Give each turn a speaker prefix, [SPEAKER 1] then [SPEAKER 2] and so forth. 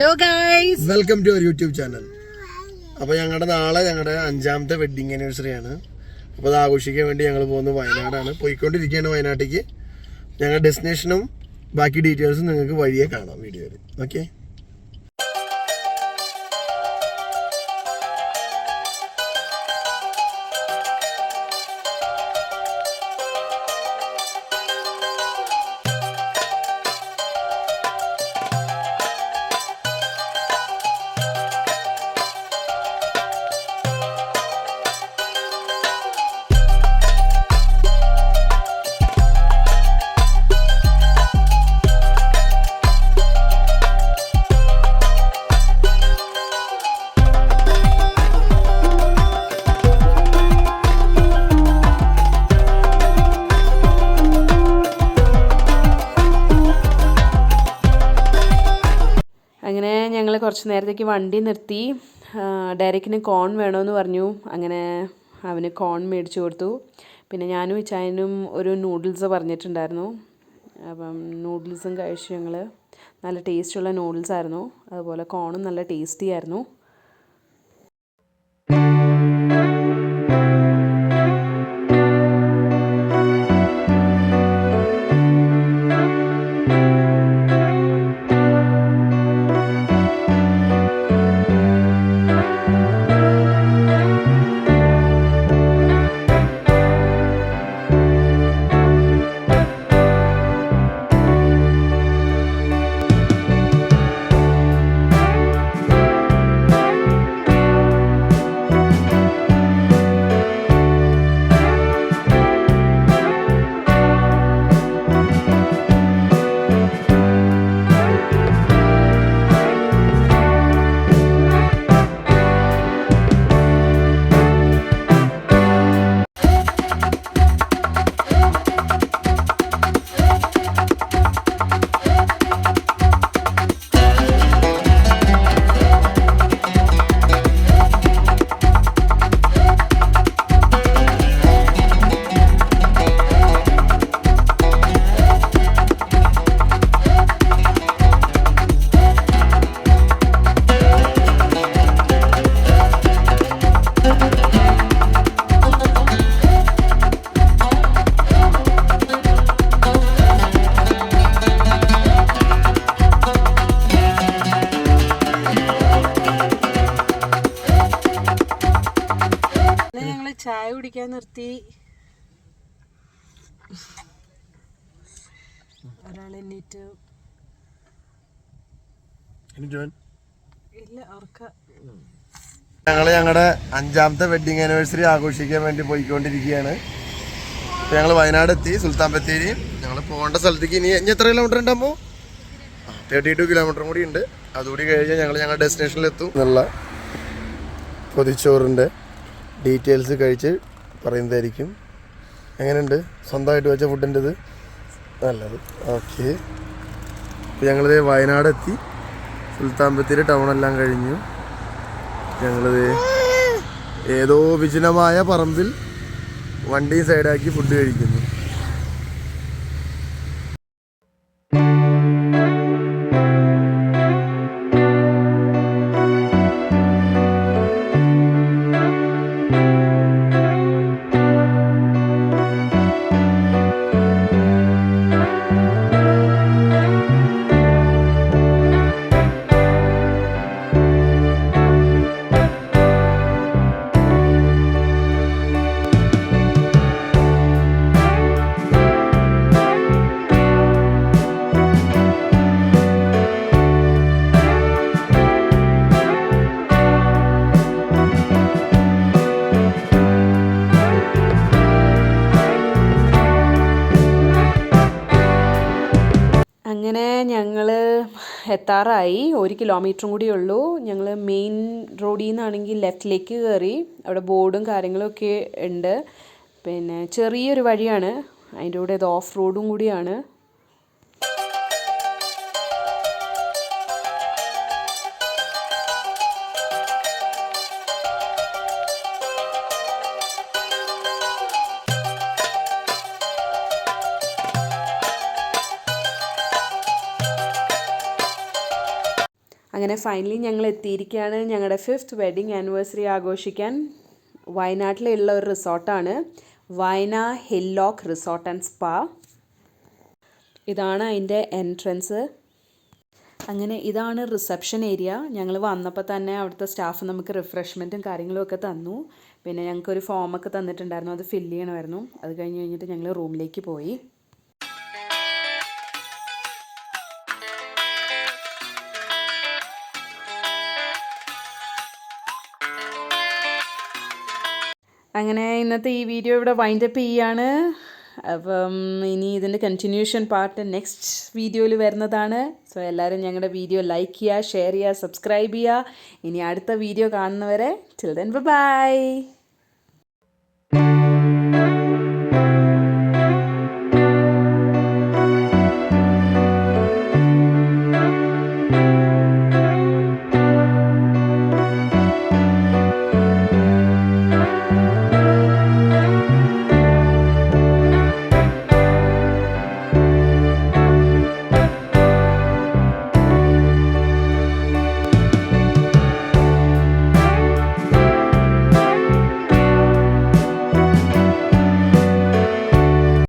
[SPEAKER 1] Hello guys,
[SPEAKER 2] welcome to our YouTube channel. അപ്പോൾ നാളെ ഞങ്ങളുടെ 5ാമത്തെ വെഡ്ഡിങ് ആനിവേഴ്സറി ആണ്. അപ്പോൾ അത് ആഘോഷിക്കാൻ വേണ്ടി ഞങ്ങൾ പോകുന്നത് വയനാടാണ്. പോയിക്കൊണ്ടിരിക്കുകയാണ് വയനാട്ടിലേക്ക്. ഞങ്ങളുടെ ഡെസ്റ്റിനേഷനും ബാക്കി ഡീറ്റെയിൽസും നിങ്ങൾക്ക് വഴിയെ കാണാം വീഡിയോയിൽ. ഓക്കെ.
[SPEAKER 1] അങ്ങനെ ഞങ്ങൾ കുറച്ച് നേരത്തേക്ക് വണ്ടി നിർത്തി. ഡയറക്റ്റിന് കോൺ വേണമെന്ന് പറഞ്ഞു. അങ്ങനെ അവന് കോൺ മേടിച്ചു കൊടുത്തു. പിന്നെ ഞാനും ഇച്ചായനും ഒരു നൂഡിൽസ് പറഞ്ഞിട്ടുണ്ടായിരുന്നു. അപ്പം നൂഡിൽസും കഴിച്ചു ഞങ്ങൾ. നല്ല ടേസ്റ്റുള്ള നൂഡിൽസ് ആയിരുന്നു. അതുപോലെ കോണും നല്ല ടേസ്റ്റി ആയിരുന്നു. ചായ കുടിക്കാൻ നിർത്തി. ഒരാൾ എണ്ണീറ്റ് ഇല്ല ഉറക്ക.
[SPEAKER 2] ഞങ്ങളുടെ 5ാമത്തെ വെഡ്ഡിങ് ആനിവേഴ്സറി ആഘോഷിക്കാൻ വേണ്ടി പോയിക്കൊണ്ടിരിക്കുകയാണ്. അപ്പോൾ ഞങ്ങൾ വയനാട് എത്തി, സുൽത്താൻ ബത്തേരി. ഞങ്ങൾ പോകേണ്ട സ്ഥലത്തേക്ക് ഇനി എത്ര കിലോമീറ്റർ ഉണ്ടാകുമ്പോൾ 32 കിലോമീറ്ററും കൂടി ഉണ്ട്. അതുകൂടി കഴിഞ്ഞാൽ ഞങ്ങളുടെ ഡെസ്റ്റിനേഷനിലെത്തും. എന്നുള്ള പൊതിച്ചോറിൻ്റെ ഡീറ്റെയിൽസ് കഴിച്ച് പറയുന്നതായിരിക്കും. എങ്ങനെയുണ്ട് സ്വന്തമായിട്ട് വെച്ച ഫുഡിൻ്റെത്? നല്ലത്. ഓക്കെ. അപ്പോൾ ഞങ്ങളിത് വയനാടെത്തി. സുൽത്താൻ ബത്തേരി ടൗണെല്ലാം കഴിഞ്ഞു. ഞങ്ങളിത് ഏതോ വിജനമായ പറമ്പിൽ വണ്ടി സൈഡാക്കി ഫുഡ് കഴിക്കുന്നു.
[SPEAKER 1] അങ്ങനെ ഞങ്ങൾ എത്താറായി. 1 കിലോമീറ്ററും കൂടി ഉള്ളൂ. ഞങ്ങൾ മെയിൻ റോഡിൽ നിന്നാണെങ്കിൽ ലെഫ്റ്റിലേക്ക് കയറി. അവിടെ ബോർഡും കാര്യങ്ങളൊക്കെ ഉണ്ട്. പിന്നെ ചെറിയൊരു വഴിയാണ്. അതിൻ്റെ കൂടെ ഇത് ഓഫ് റോഡും കൂടിയാണ്. അങ്ങനെ ഫൈനലി ഞങ്ങൾ എത്തിയിരിക്കുകയാണ് ഞങ്ങളുടെ 5th വെഡ്ഡിങ് ആനിവേഴ്സറി ആഘോഷിക്കാൻ. വയനാട്ടിലുള്ള ഒരു റിസോർട്ടാണ്, വയന ഹില്ലോക്ക് റിസോർട്ട് ആൻഡ് സ്പാ. ഇതാണ് അതിൻ്റെ എൻട്രൻസ്. അങ്ങനെ ഇതാണ് റിസപ്ഷൻ ഏരിയ. ഞങ്ങൾ വന്നപ്പോൾ തന്നെ അവിടുത്തെ സ്റ്റാഫ് നമുക്ക് റിഫ്രഷ്മെൻറ്റും കാര്യങ്ങളും ഒക്കെ തന്നു. പിന്നെ ഞങ്ങൾക്കൊരു ഫോമൊക്കെ തന്നിട്ടുണ്ടായിരുന്നു, അത് ഫില്ല് ചെയ്യണമായിരുന്നു. അത് കഴിഞ്ഞിട്ട് ഞങ്ങൾ റൂമിലേക്ക് പോയി. അങ്ങനെ ഇന്നത്തെ ഈ വീഡിയോ ഇവിടെ വൈൻഡപ്പ് ചെയ്യാണ്. അപ്പം ഇനി ഇതിൻ്റെ കണ്ടിന്യൂഷൻ പാർട്ട് നെക്സ്റ്റ് വീഡിയോയിൽ വരുന്നതാണ്. സോ എല്ലാവരും ഞങ്ങളുടെ വീഡിയോ ലൈക്ക് ചെയ്യുക, ഷെയർ ചെയ്യുക, സബ്സ്ക്രൈബ് ചെയ്യുക. ഇനി അടുത്ത വീഡിയോ കാണുന്നവരെ ടിൽ ദെൻ ബൈ.